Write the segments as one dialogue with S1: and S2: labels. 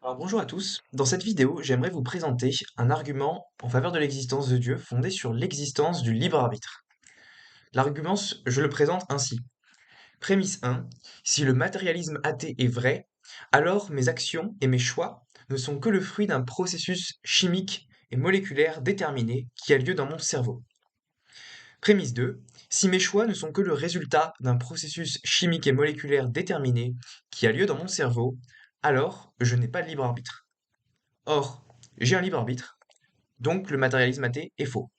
S1: Alors bonjour à tous, dans cette vidéo j'aimerais vous présenter un argument en faveur de l'existence de Dieu fondé sur l'existence du libre arbitre. L'argument, je le présente ainsi. Prémisse 1, si le matérialisme athée est vrai, alors mes actions et mes choix ne sont que le fruit d'un processus chimique et moléculaire déterminé qui a lieu dans mon cerveau. Prémisse 2, si mes choix ne sont que le résultat d'un processus chimique et moléculaire déterminé qui a lieu dans mon cerveau, alors je n'ai pas de libre arbitre. Or, j'ai un libre arbitre, donc le matérialisme athée est faux.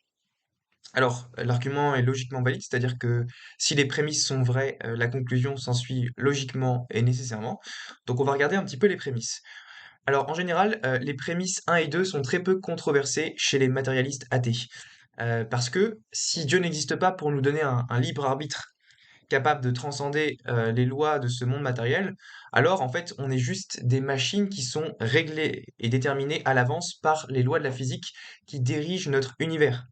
S1: Alors, l'argument est logiquement valide, c'est-à-dire que si les prémices sont vraies, la conclusion s'ensuit logiquement et nécessairement. Donc on va regarder un petit peu les prémices. Alors en général, les prémices 1 et 2 sont très peu controversées chez les matérialistes athées. Parce que si Dieu n'existe pas pour nous donner un libre arbitre capable de transcender les lois de ce monde matériel, alors en fait on est juste des machines qui sont réglées et déterminées à l'avance par les lois de la physique qui dirigent notre univers.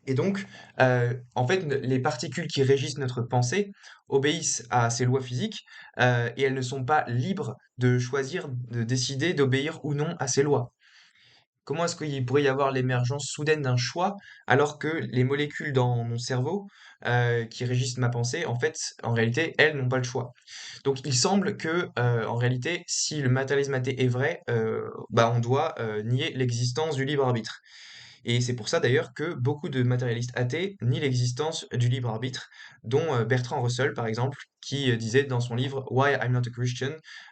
S1: Et donc, en fait, les particules qui régissent notre pensée obéissent à ces lois physiques, et elles ne sont pas libres de choisir, de décider d'obéir ou non à ces lois. Comment est-ce qu'il pourrait y avoir l'émergence soudaine d'un choix alors que les molécules dans mon cerveau qui régissent ma pensée, en fait, en réalité, elles n'ont pas le choix. Donc il semble que, en réalité, si le matérialisme athée est vrai, bah, on doit nier l'existence du libre arbitre. Et c'est pour ça d'ailleurs que beaucoup de matérialistes athées nient l'existence du libre arbitre, dont Bertrand Russell par exemple, qui disait dans son livre Why I'm Not a Christian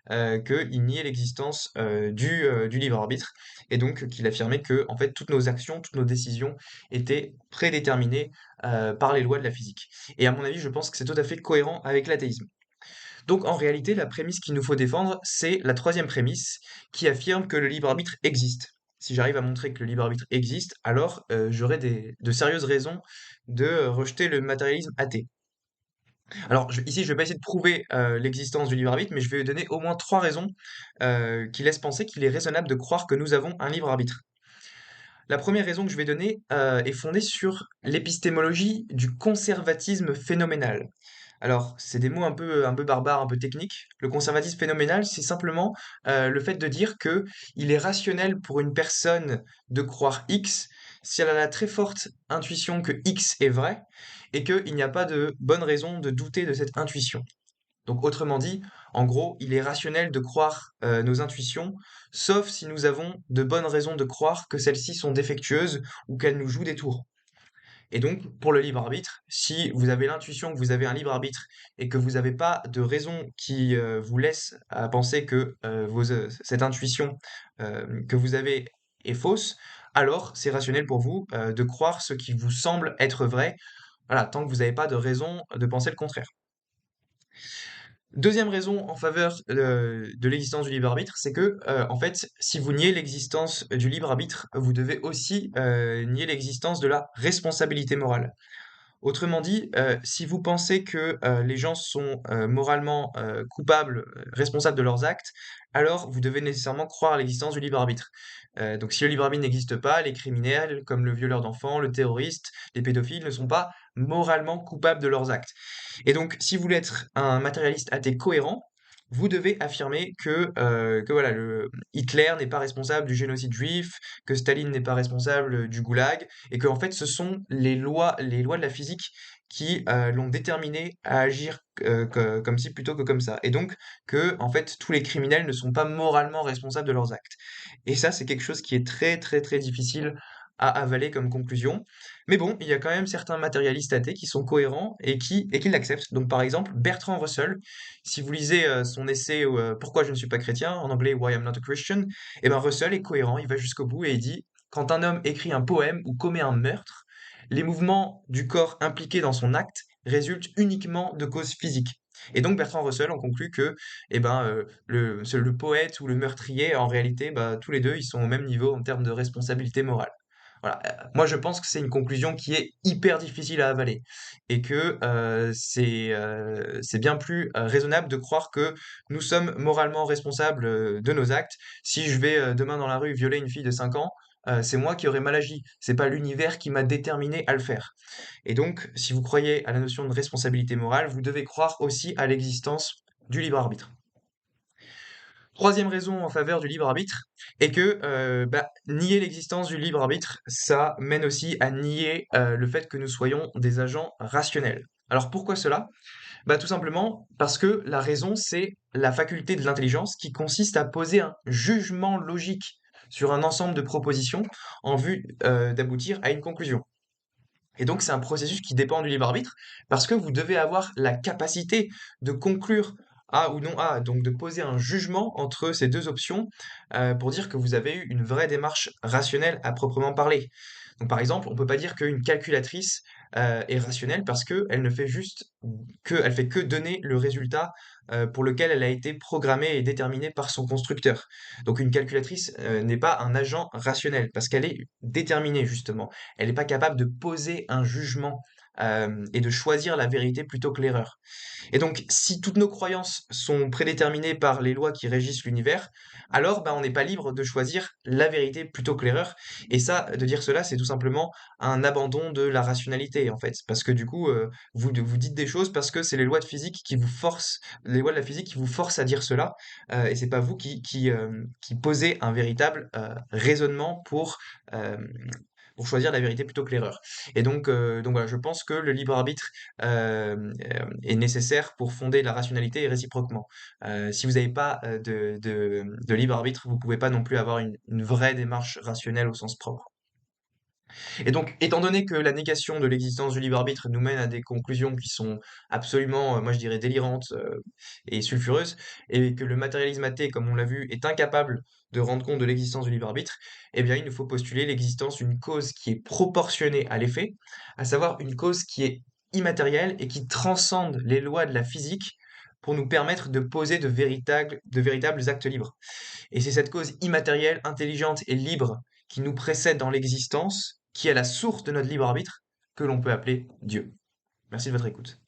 S1: qu'il niait l'existence du libre arbitre, et donc qu'il affirmait que en fait toutes nos actions, toutes nos décisions étaient prédéterminées par les lois de la physique. Et à mon avis, je pense que c'est tout à fait cohérent avec l'athéisme. Donc en réalité, la prémisse qu'il nous faut défendre, c'est la troisième prémisse qui affirme que le libre arbitre existe. Si j'arrive à montrer que le libre arbitre existe, alors j'aurai de sérieuses raisons de rejeter le matérialisme athée. Alors ici, je ne vais pas essayer de prouver l'existence du libre arbitre, mais je vais donner au moins trois raisons qui laissent penser qu'il est raisonnable de croire que nous avons un libre arbitre. La première raison que je vais donner est fondée sur l'épistémologie du conservatisme phénoménal. Alors, c'est des mots un peu barbares, un peu techniques. Le conservatisme phénoménal, c'est simplement le fait de dire que il est rationnel pour une personne de croire X si elle a la très forte intuition que X est vrai et qu'il n'y a pas de bonne raison de douter de cette intuition. Donc, autrement dit, en gros, il est rationnel de croire nos intuitions, sauf si nous avons de bonnes raisons de croire que celles-ci sont défectueuses ou qu'elles nous jouent des tours. Et donc, pour le libre arbitre, si vous avez l'intuition que vous avez un libre arbitre et que vous n'avez pas de raison qui vous laisse à penser que cette intuition que vous avez est fausse, alors c'est rationnel pour vous de croire ce qui vous semble être vrai, voilà, tant que vous n'avez pas de raison de penser le contraire. Deuxième raison en faveur de l'existence du libre arbitre, c'est que, en fait, si vous niez l'existence du libre arbitre, vous devez aussi nier l'existence de la responsabilité morale. Autrement dit, si vous pensez que les gens sont moralement coupables, responsables de leurs actes, alors vous devez nécessairement croire à l'existence du libre arbitre. Donc si le libre arbitre n'existe pas, les criminels, comme le violeur d'enfants, le terroriste, les pédophiles, ne sont pas moralement coupables de leurs actes. Et donc, si vous voulez être un matérialiste athée cohérent, vous devez affirmer que voilà, Hitler n'est pas responsable du génocide juif, que Staline n'est pas responsable du goulag, et que en fait, ce sont les lois de la physique qui l'ont déterminé à agir comme ci plutôt que comme ça. Et donc, que en fait, tous les criminels ne sont pas moralement responsables de leurs actes. Et ça, c'est quelque chose qui est très très très difficile à avaler comme conclusion. Mais bon, il y a quand même certains matérialistes athées qui sont cohérents et qui l'acceptent. Donc par exemple, Bertrand Russell, si vous lisez son essai Pourquoi je ne suis pas chrétien, en anglais Why I'm not a Christian, et ben Russell est cohérent, il va jusqu'au bout et il dit, quand un homme écrit un poème ou commet un meurtre, les mouvements du corps impliqués dans son acte résultent uniquement de causes physiques. Et donc Bertrand Russell en conclut que le poète ou le meurtrier, en réalité, bah, tous les deux, ils sont au même niveau en termes de responsabilité morale. Voilà. Moi, je pense que c'est une conclusion qui est hyper difficile à avaler et que c'est bien plus raisonnable de croire que nous sommes moralement responsables de nos actes. Si je vais demain dans la rue violer une fille de 5 ans, c'est moi qui aurais mal agi. C'est pas l'univers qui m'a déterminé à le faire. Et donc, si vous croyez à la notion de responsabilité morale, vous devez croire aussi à l'existence du libre arbitre. Troisième raison en faveur du libre arbitre est que nier l'existence du libre arbitre, ça mène aussi à nier le fait que nous soyons des agents rationnels. Alors pourquoi cela? Tout simplement parce que la raison, c'est la faculté de l'intelligence qui consiste à poser un jugement logique sur un ensemble de propositions en vue d'aboutir à une conclusion. Et donc, c'est un processus qui dépend du libre arbitre parce que vous devez avoir la capacité de conclure A ou non A, donc de poser un jugement entre ces deux options pour dire que vous avez eu une vraie démarche rationnelle à proprement parler. Donc, par exemple, on ne peut pas dire qu'une calculatrice est rationnelle parce qu'elle ne fait juste elle fait que donner le résultat pour lequel elle a été programmée et déterminée par son constructeur. Donc, une calculatrice n'est pas un agent rationnel parce qu'elle est déterminée justement. Elle n'est pas capable de poser un jugement et de choisir la vérité plutôt que l'erreur. Et donc, si toutes nos croyances sont prédéterminées par les lois qui régissent l'univers, alors on n'est pas libre de choisir la vérité plutôt que l'erreur. Et ça, de dire cela, c'est tout simplement un abandon de la rationalité, en fait. Parce que du coup, vous dites des choses parce que c'est les lois de physique qui vous forcent, les lois de la physique qui vous forcent à dire cela, et c'est pas vous qui posez un véritable raisonnement euh, pour choisir la vérité plutôt que l'erreur. Et donc voilà, je pense que le libre arbitre est nécessaire pour fonder la rationalité et réciproquement. Si vous n'avez pas de libre arbitre, vous pouvez pas non plus avoir une vraie démarche rationnelle au sens propre. Et donc, étant donné que la négation de l'existence du libre arbitre nous mène à des conclusions qui sont absolument, moi je dirais, délirantes et sulfureuses, et que le matérialisme athée, comme on l'a vu, est incapable de rendre compte de l'existence du libre arbitre, eh bien il nous faut postuler l'existence d'une cause qui est proportionnée à l'effet, à savoir une cause qui est immatérielle et qui transcende les lois de la physique pour nous permettre de poser de véritables actes libres. Et c'est cette cause immatérielle, intelligente et libre qui nous précède dans l'existence, qui est la source de notre libre arbitre, que l'on peut appeler Dieu. Merci de votre écoute.